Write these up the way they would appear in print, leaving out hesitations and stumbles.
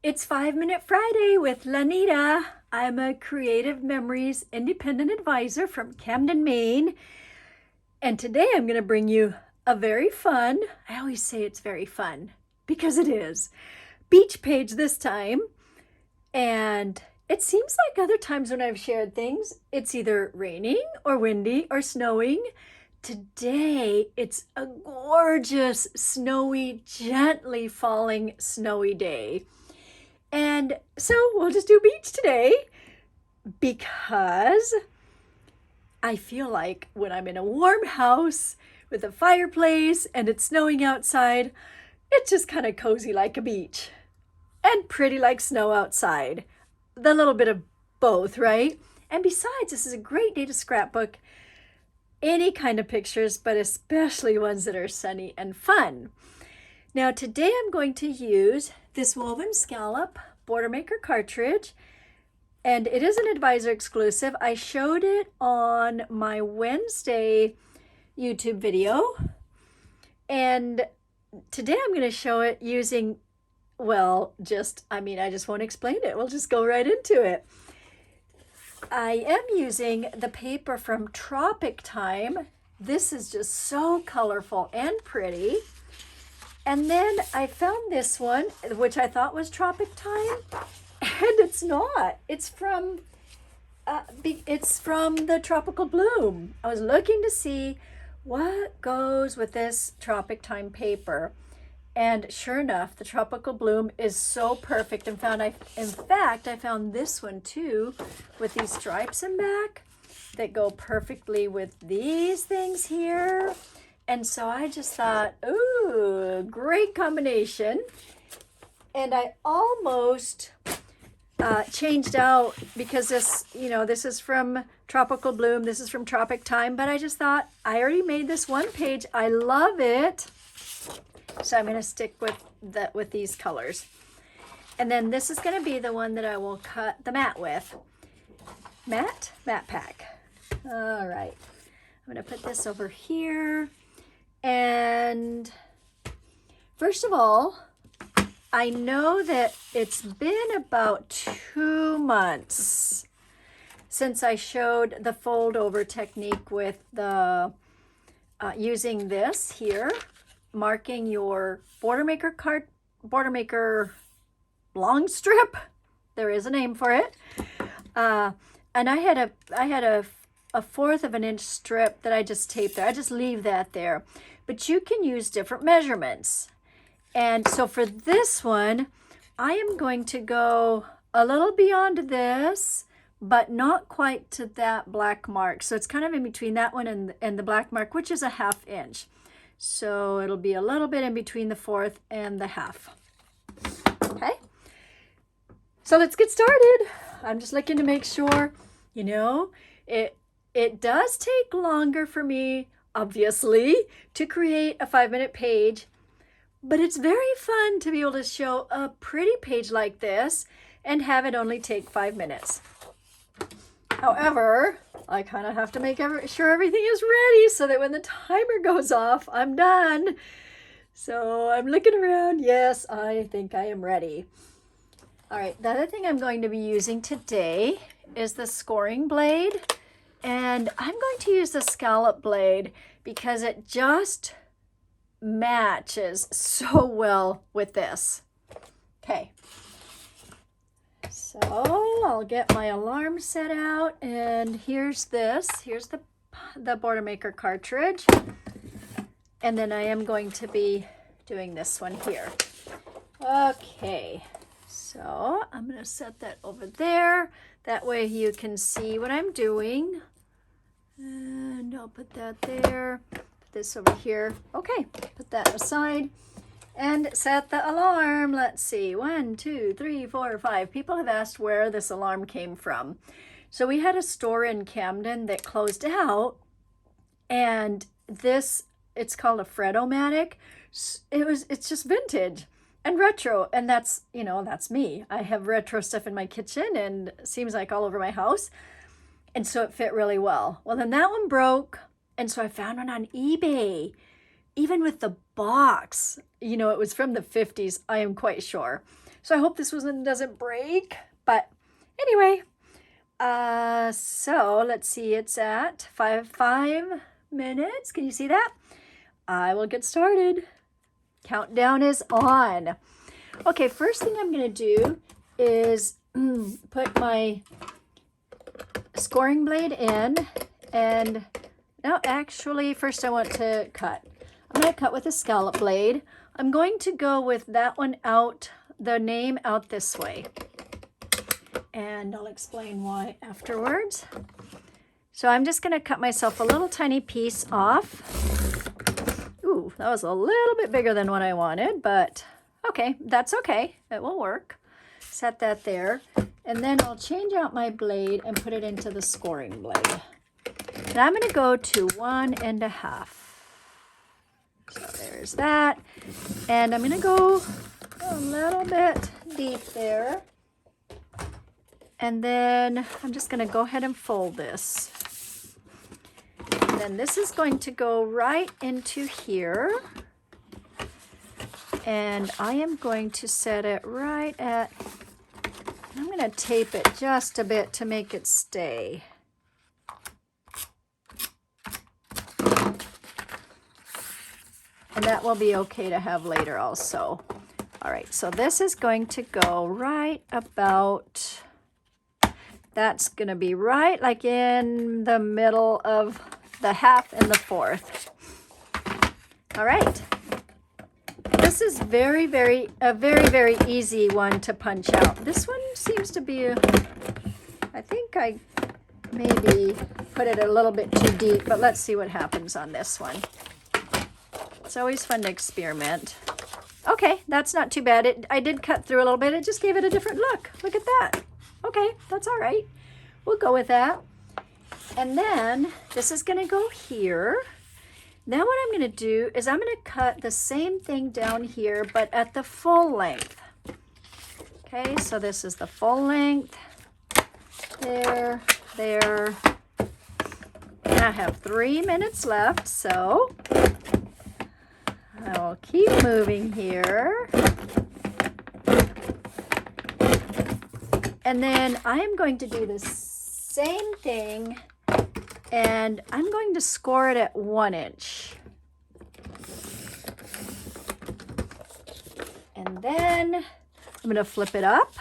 It's 5-Minute Friday with Lanita. I'm a Creative Memories Independent Advisor from Camden, Maine. And today I'm going to bring you a very fun, I always say it's very fun, because it is, beach page this time. And it seems like other times when I've shared things, it's either raining or windy or snowing. Today, it's a gorgeous, snowy, gently falling snowy day. And so we'll just do beach today because I feel like when I'm in a warm house with a fireplace and it's snowing outside, it's just kind of cozy like a beach and pretty like snow outside. The little bit of both, right? And besides, this is a great day to scrapbook any kind of pictures, but especially ones that are sunny and fun. Now today I'm going to use this Woven Scallop Border Maker cartridge, and it is an Advisor exclusive. I showed it on my Wednesday YouTube video, and today I'm going to show it using, I just won't explain it. We'll just go right into it. I am using the paper from Tropic Time. This is just so colorful and pretty. And then I found this one, which I thought was Tropic Time, and it's not. It's from the Tropical Bloom. I was looking to see what goes with this Tropic Time paper. And sure enough, the Tropical Bloom is so perfect. In fact, I found this one too with these stripes in back that go perfectly with these things here. And so I just thought, ooh, great combination. And I almost changed out because this is from Tropical Bloom, this is from Tropic Time, but I just thought I already made this one page. I love it. So I'm going to stick with these colors. And then this is going to be the one that I will cut the mat with. Matte pack. All right. I'm going to put this over here. And first of all, I know that it's been about 2 months since I showed the fold over technique with the using this here, marking your border maker long strip. There is a name for it. And I had a 1/4 of an inch strip that I just taped there. I just leave that there. But you can use different measurements. And so for this one, I am going to go a little beyond this, but not quite to that black mark. So it's kind of in between that one and the black mark, which is a 1/2 inch. So it'll be a little bit in between the 1/4 and the 1/2. Okay. So let's get started. I'm just looking to make sure, it does take longer for me, obviously, to create a 5-minute page, but it's very fun to be able to show a pretty page like this and have it only take 5 minutes. However, I kind of have to make sure everything is ready so that when the timer goes off, I'm done. So I'm looking around. Yes, I think I am ready. All right, the other thing I'm going to be using today is the scoring blade. And I'm going to use the scallop blade because it just matches so well with this. Okay. So I'll get my alarm set out, and here's this. Here's the Border Maker cartridge. And then I am going to be doing this one here. Okay. So I'm going to set that over there. That way you can see what I'm doing. And I'll put that there. Put this over here. Okay, put that aside. And set the alarm. Let's see. 1, 2, 3, 4, 5. People have asked where this alarm came from. So we had a store in Camden that closed out. And it's called a Fred-O-Matic. It's just vintage and retro, and that's me. I have retro stuff in my kitchen and it seems like all over my house, and so it fit really well. Well, then that one broke, and so I found one on eBay, even with the box. It was from the 50s, I am quite sure. So I hope this one doesn't break. But anyway, so let's see, it's at 5 minutes. Can you see that? I will get started. Countdown is on. Okay, first thing I'm going to do is put my scoring blade in, and now actually first I want to cut. I'm going to cut with a scallop blade. I'm going to go with that one out, the name out this way, and I'll explain why afterwards. So I'm just going to cut myself a little tiny piece off. Ooh, that was a little bit bigger than what I wanted, but okay, that's okay. It will work. Set that there. And then I'll change out my blade and put it into the scoring blade. And I'm going to go to 1.5. So there's that. And I'm going to go a little bit deep there. And then I'm just going to go ahead and fold this. And then this is going to go right into here. And I am going to set it right at, I'm going to tape it just a bit to make it stay. And that will be okay to have later also. All right, so this is going to go right about, that's going to be right like in the middle of the half and the fourth. All right. This is a very, very easy one to punch out. This one seems to be, I think I maybe put it a little bit too deep, but let's see what happens on this one. It's always fun to experiment. Okay, that's not too bad. I did cut through a little bit. It just gave it a different look. Look at that. Okay, that's all right. We'll go with that. And then this is going to go here. Now what I'm going to do is I'm going to cut the same thing down here, but at the full length. Okay, so this is the full length. There, there. And I have 3 minutes left, so I will keep moving here. And then I am going to do the same thing, and I'm going to score it at 1 inch. And then I'm going to flip it up.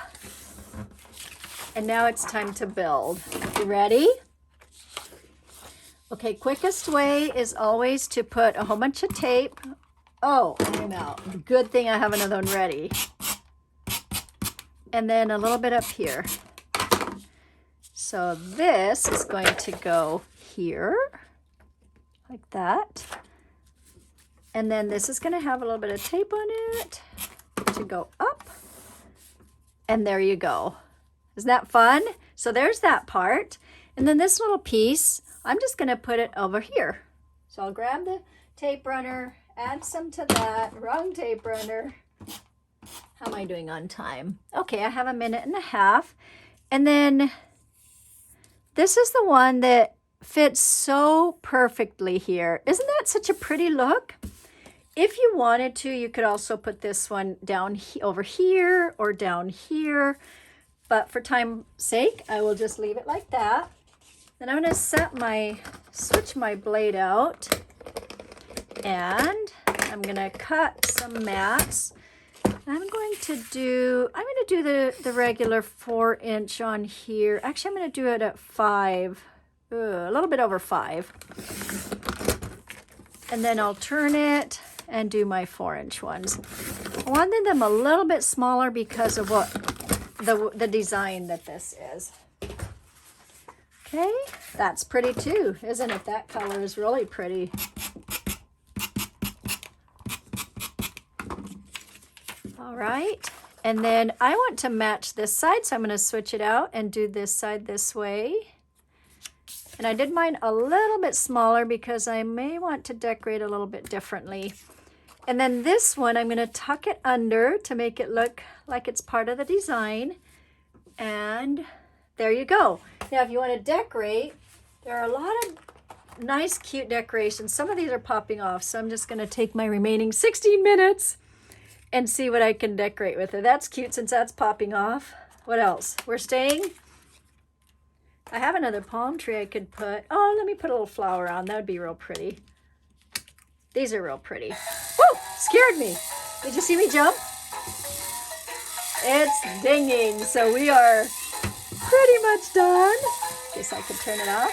And now it's time to build. You ready? Okay, quickest way is always to put a whole bunch of tape. Oh, I'm out. Good thing I have another one ready. And then a little bit up here. So this is going to go here, like that. And then this is going to have a little bit of tape on it to go up. And there you go. Isn't that fun? So there's that part. And then this little piece, I'm just going to put it over here. So I'll grab the tape runner, add some to that. Wrong tape runner. How am I doing on time? Okay, I have 1.5 minutes. And then this is the one that fits so perfectly here. Isn't that such a pretty look? If you wanted to, you could also put this one down over here or down here. But for time's sake, I will just leave it like that. Then I'm going to switch my blade out. And I'm going to cut some mats. I'm going to do the regular 4 inch on here. Actually, I'm going to do it at 5, a little bit over 5. And then I'll turn it and do my 4 inch ones. I wanted them a little bit smaller because of what the design that this is. Okay, that's pretty too, isn't it? That color is really pretty. All right, and then I want to match this side, so I'm going to switch it out and do this side this way. And I did mine a little bit smaller because I may want to decorate a little bit differently. And then this one, I'm going to tuck it under to make it look like it's part of the design. And there you go. Now, if you want to decorate, there are a lot of nice, cute decorations. Some of these are popping off, so I'm just going to take my remaining 16 minutes and see what I can decorate with it. That's cute since that's popping off. What else? We're staying. I have another palm tree I could put. Oh, let me put a little flower on. That would be real pretty. These are real pretty. Woo! Scared me. Did you see me jump? It's dinging. So we are pretty much done. Guess I could turn it off.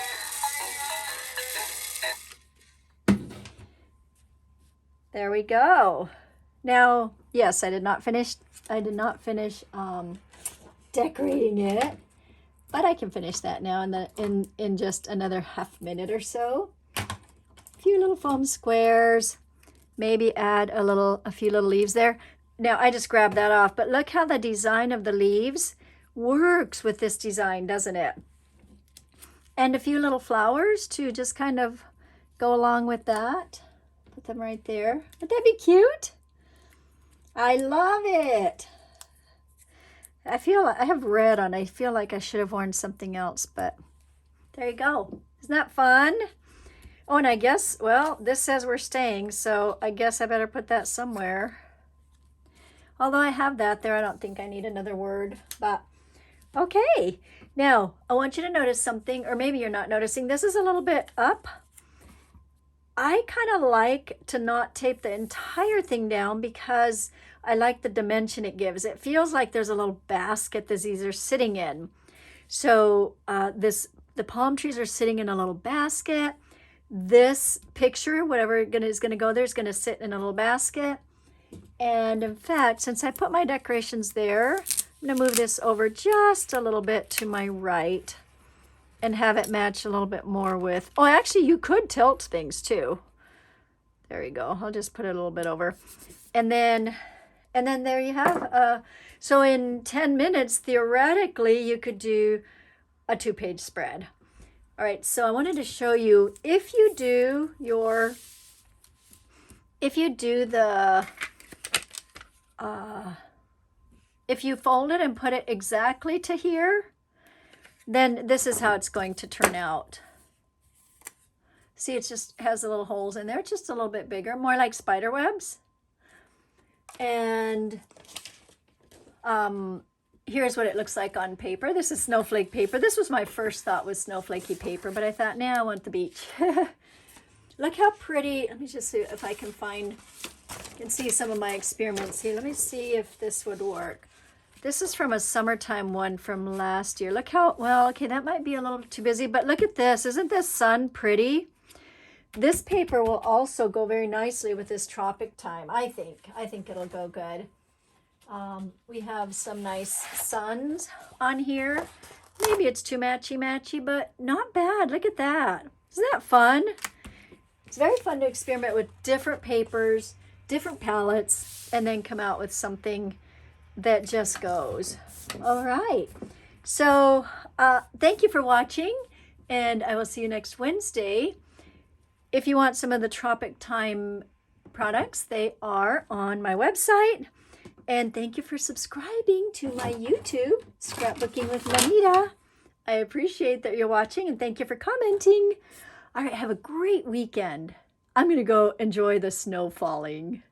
There we go. Now, yes, I did not finish decorating it, but I can finish that now in just another half minute or so. A few little foam squares, maybe add a few little leaves there. Now I just grabbed that off, but look how the design of the leaves works with this design, doesn't it? And a few little flowers to just kind of go along with that. Put them right there. Would that be cute? I love it. I have red on. I feel like I should have worn something else, but there you go. Isn't that fun? Oh, and I guess, well, this says we're staying, so I guess I better put that somewhere. Although I have that there, I don't think I need another word, but okay. Now, I want you to notice something, or maybe you're not noticing. This is a little bit up. I kind of like to not tape the entire thing down because I like the dimension it gives. It feels like there's a little basket that these are sitting in. So the palm trees are sitting in a little basket. This picture, whatever is going to go there, is going to sit in a little basket. And in fact, since I put my decorations there, I'm going to move this over just a little bit to my right and have it match a little bit more with, oh, actually you could tilt things too. There you go. I'll just put it a little bit over. And then there you have, so in 10 minutes, theoretically, you could do a 2-page spread. All right, so I wanted to show you, if you do if you fold it and put it exactly to here, then this is how it's going to turn out. See, it just has the little holes in there. It's just a little bit bigger, more like spider webs. And here's what it looks like on paper. This is snowflake paper. This was my first thought, was snowflakey paper, but I thought, nah, I want the beach. Look how pretty. Let me just see if I can see some of my experiments here. Let me see if this would work. This is from a summertime one from last year. Look how, well, okay, that might be a little too busy, but look at this. Isn't this sun pretty? This paper will also go very nicely with this Tropic Time, I think. I think it'll go good. We have some nice suns on here. Maybe it's too matchy-matchy, but not bad. Look at that. Isn't that fun? It's very fun to experiment with different papers, different palettes, and then come out with something that just goes. All right. So thank you for watching, and I will see you next Wednesday. If you want some of the Tropic Time products, they are on my website. And thank you for subscribing to my YouTube, Scrapbooking with Manita. I appreciate that you're watching, and thank you for commenting. All right, have a great weekend. I'm going to go enjoy the snow falling.